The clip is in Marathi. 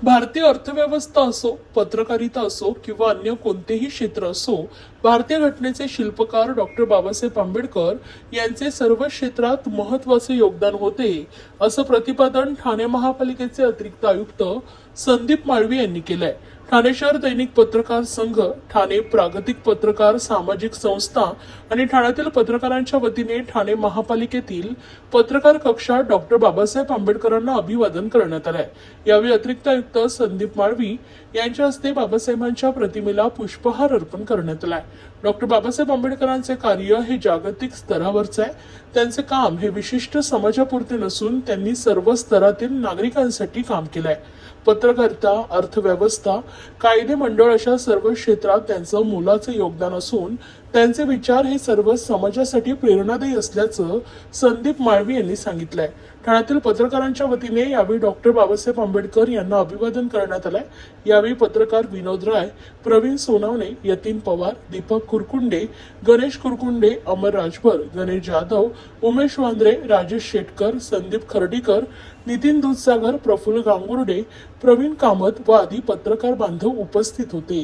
भारतीय अर्थव्यवस्था असो, पत्रकारिता असो किंवा अन्य कोणतेही क्षेत्र असो, भारतीय घटनेचे शिल्पकार डॉक्टर बाबासाहेब आंबेडकर यांचे सर्व क्षेत्रात महत्वाचे योगदान होते, असं प्रतिपादन ठाणे महापालिकेचे अतिरिक्त आयुक्त संदीप माळवी यांनी केलंय. ठाणे शहर दैनिक पत्रकार संघ, ठाणे प्रागतिक पत्रकार सामाजिक संस्था आणि ठाण्यातील पत्रकारांच्या वतीने ठाणे महापालिकेतील पत्रकार कक्षात डॉक्टर बाबासाहेब आंबेडकरांना अभिवादन करण्यात आलंय. यावेळी अतिरिक्त आयुक्त संदीप माळवी यांच्या हस्ते बाबासाहेबांच्या प्रतिमेला पुष्पहार अर्पण करण्यात आलाय. डॉक्टर बाबासाहेब आंबेडकरांचे कार्य हे जागतिक स्तरावरचे आहे. त्यांचे काम हे विशिष्ट समाजापुरते नसून त्यांनी सर्व स्तरातील नागरिकांसाठी काम केलंय. पत्रकारिता, अर्थव्यवस्था, कायदे मंडळ अशा सर्व क्षेत्रात त्यांचं मोलाचं योगदान असून त्यांचे विचार हे सर्व समाजासाठी प्रेरणादायी असल्याचं संदीप माळवी यांनी सांगितलंय. ठाण्यातील पत्रकारांच्या वतीने यावेळी डॉक्टर बाबासाहेब आंबेडकर यांना अभिवादन करण्यात आलंय. यावेळी पत्रकार विनोद राय, प्रवीण सोनावणे, यतीन पवार, दीपक कुरकुंडे, गणेश कुरकुंडे, अमर राजभर, गणेश जाधव, उमेश वांद्रे, राजेश शेटकर, संदीप खर्डीकर, नितीन दूधसागर, प्रफुल्ल गांगुर्डे, प्रवीण कामत व आदी पत्रकार बांधव उपस्थित होते.